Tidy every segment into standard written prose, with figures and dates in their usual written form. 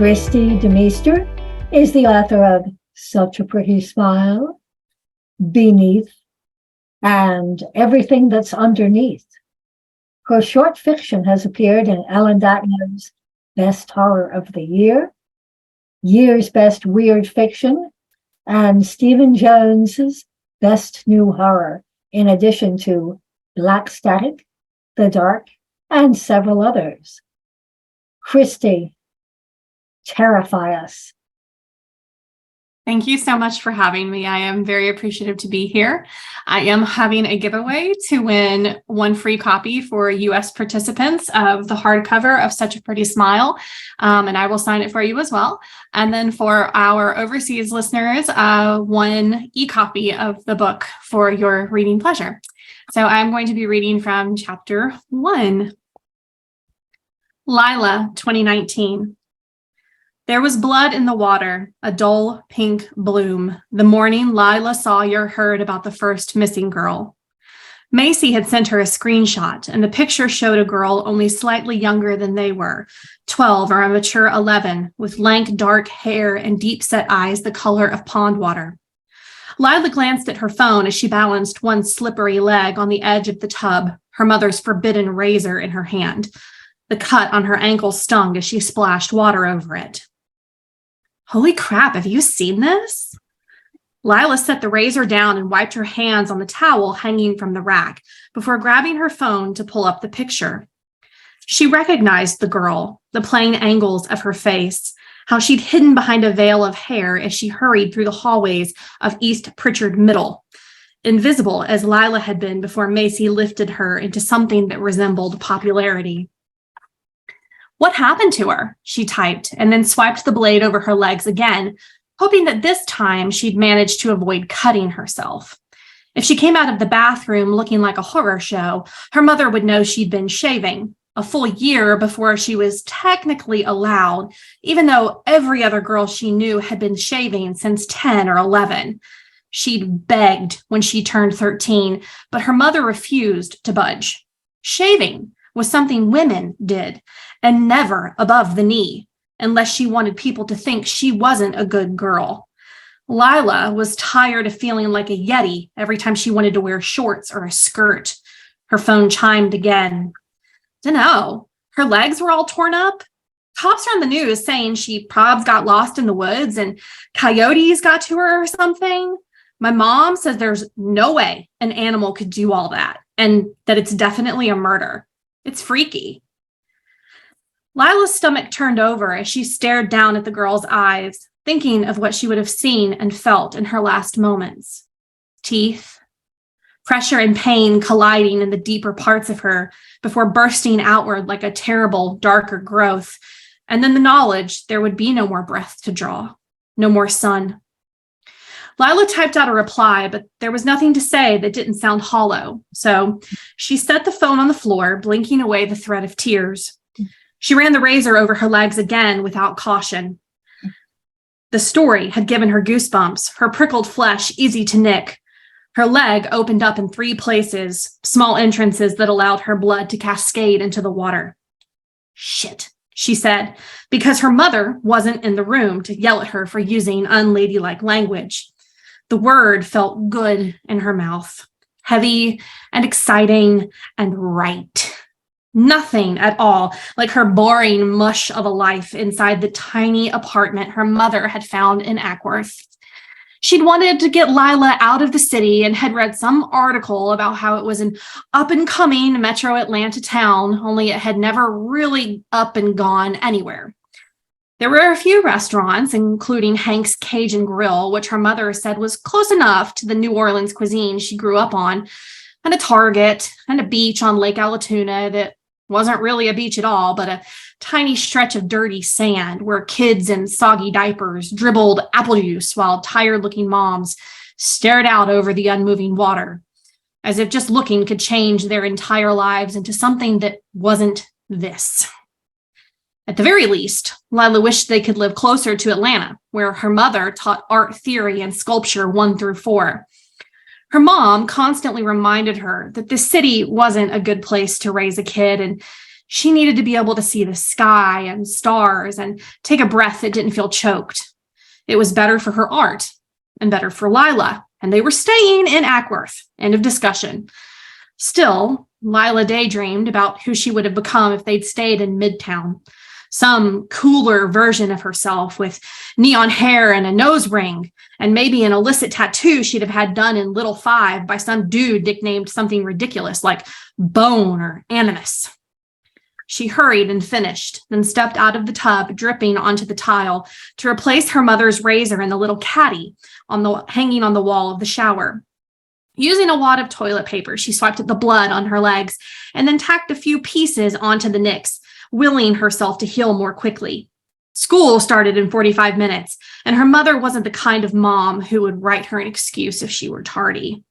Kristi DeMeester is the author of Such a Pretty Smile, Beneath, and Everything That's Underneath. Her short fiction has appeared in Ellen Datner's Best Horror of the Year, Year's Best Weird Fiction, and Stephen Jones's Best New Horror, in addition to Black Static, The Dark, and several others. Kristi, terrify us. Thank you so much for having me. I am very appreciative to be here. I am having a giveaway to win one free copy for U.S. participants of the hardcover of Such a Pretty Smile, and I will sign it for you as well. And then for our overseas listeners, one e-copy of the book for your reading pleasure. So I'm going to be reading from chapter 1. Lila, 2019. There was blood in the water, a dull pink bloom, the morning Lila Sawyer heard about the first missing girl. Macy had sent her a screenshot, and the picture showed a girl only slightly younger than they were, 12 or a mature 11, with lank dark hair and deep-set eyes the color of pond water. Lila glanced at her phone as she balanced one slippery leg on the edge of the tub, her mother's forbidden razor in her hand. The cut on her ankle stung as she splashed water over it. Holy crap, have you seen this? Lila set the razor down and wiped her hands on the towel hanging from the rack before grabbing her phone to pull up the picture. She recognized the girl, the plain angles of her face, how she'd hidden behind a veil of hair as she hurried through the hallways of East Pritchard Middle, invisible as Lila had been before Macy lifted her into something that resembled popularity. What happened to her? She typed, and then swiped the blade over her legs again, hoping that this time she'd managed to avoid cutting herself. If she came out of the bathroom looking like a horror show, her mother would know she'd been shaving, a full year before she was technically allowed, even though every other girl she knew had been shaving since 10 or 11. She'd begged when she turned 13, but her mother refused to budge. Shaving was something women did, and never above the knee, unless she wanted people to think she wasn't a good girl. Lila was tired of feeling like a yeti every time she wanted to wear shorts or a skirt. Her phone chimed again. Dunno, her legs were all torn up. Cops are on the news saying she probs got lost in the woods and coyotes got to her or something. My mom says there's no way an animal could do all that, and that it's definitely a murder. It's freaky. Lila's stomach turned over as she stared down at the girl's eyes, thinking of what she would have seen and felt in her last moments. Teeth, pressure and pain colliding in the deeper parts of her before bursting outward like a terrible, darker growth, and then the knowledge there would be no more breath to draw, no more sun. Lila typed out a reply, but there was nothing to say that didn't sound hollow, so she set the phone on the floor, blinking away the threat of tears. She ran the razor over her legs again without caution. The story had given her goosebumps, her prickled flesh easy to nick. Her leg opened up in 3 places, small entrances that allowed her blood to cascade into the water. Shit, she said, because her mother wasn't in the room to yell at her for using unladylike language. The word felt good in her mouth, heavy and exciting and right. Nothing at all like her boring mush of a life inside the tiny apartment her mother had found in Ackworth. She'd wanted to get Lila out of the city and had read some article about how it was an up-and-coming metro Atlanta town, only it had never really up and gone anywhere. There were a few restaurants, including Hank's Cajun Grill, which her mother said was close enough to the New Orleans cuisine she grew up on, and a Target, and a beach on Lake Allatoona that wasn't really a beach at all, but a tiny stretch of dirty sand where kids in soggy diapers dribbled apple juice while tired-looking moms stared out over the unmoving water, as if just looking could change their entire lives into something that wasn't this. At the very least, Lila wished they could live closer to Atlanta, where her mother taught art theory and sculpture 1 through 4. Her mom constantly reminded her that the city wasn't a good place to raise a kid, and She needed to be able to see the sky and stars and take a breath that didn't feel choked. It was better for her art and better for Lila, and they were staying in Ackworth. End of discussion. Still, Lila daydreamed about who she would have become if they'd stayed in Midtown. Some cooler version of herself with neon hair and a nose ring, and maybe an illicit tattoo she'd have had done in Little Five by some dude nicknamed something ridiculous like Bone or Animus. She hurried and finished, then stepped out of the tub, dripping onto the tile, to replace her mother's razor in the little caddy hanging on the wall of the shower. Using a wad of toilet paper, she swiped at the blood on her legs and then tacked a few pieces onto the nicks, willing herself to heal more quickly. School started in 45 minutes, and her mother wasn't the kind of mom who would write her an excuse if she were tardy.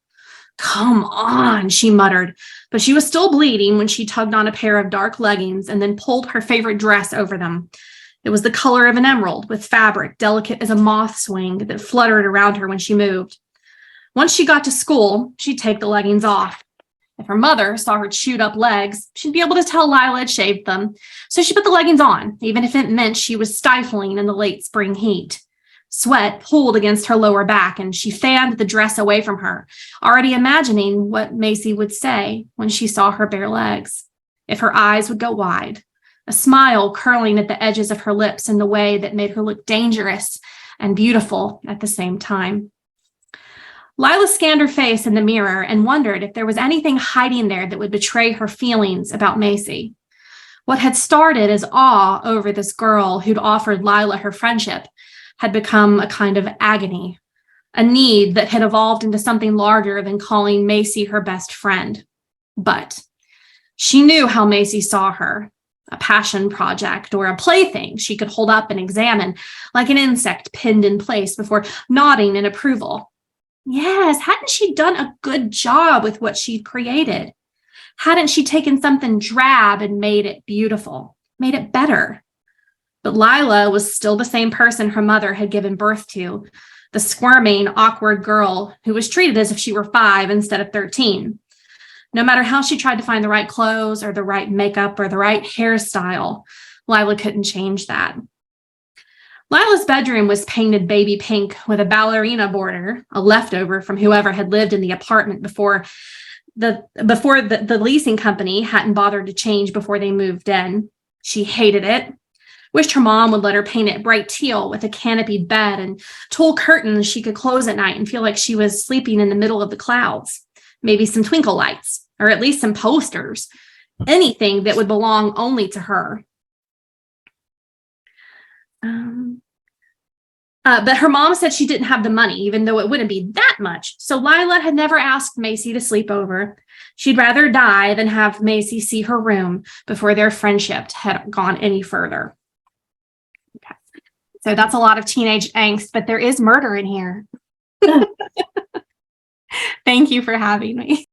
"Come on," she muttered, but she was still bleeding when she tugged on a pair of dark leggings and then pulled her favorite dress over them. It was the color of an emerald, with fabric delicate as a moth's wing that fluttered around her when she moved. Once she got to school, she'd take the leggings off. If her mother saw her chewed up legs, she'd be able to tell Lila had shaved them. So she put the leggings on, even if it meant she was stifling in the late spring heat. Sweat pooled against her lower back, and she fanned the dress away from her, already imagining what Macy would say when she saw her bare legs. If her eyes would go wide, a smile curling at the edges of her lips in the way that made her look dangerous and beautiful at the same time. Lila scanned her face in the mirror and wondered if there was anything hiding there that would betray her feelings about Macy. What had started as awe over this girl who'd offered Lila her friendship had become a kind of agony, a need that had evolved into something larger than calling Macy her best friend. But she knew how Macy saw her, a passion project or a plaything she could hold up and examine, like an insect pinned in place before nodding in approval. Yes, hadn't she done a good job with what she'd created? Hadn't she taken something drab and made it beautiful, made it better? But Lila was still the same person her mother had given birth to, the squirming, awkward girl who was treated as if she were 5 instead of 13. No matter how she tried to find the right clothes or the right makeup or the right hairstyle, Lila couldn't change that. Lila's bedroom was painted baby pink with a ballerina border, a leftover from whoever had lived in the apartment before the leasing company hadn't bothered to change before they moved in. She hated it. Wished her mom would let her paint it bright teal with a canopied bed and tulle curtains she could close at night and feel like she was sleeping in the middle of the clouds. Maybe some twinkle lights, or at least some posters. Anything that would belong only to her. But her mom said she didn't have the money, even though it wouldn't be that much. So Lila had never asked Macy to sleep over. She'd rather die than have Macy see her room before their friendship had gone any further. Okay. So that's a lot of teenage angst, but there is murder in here. Thank you for having me.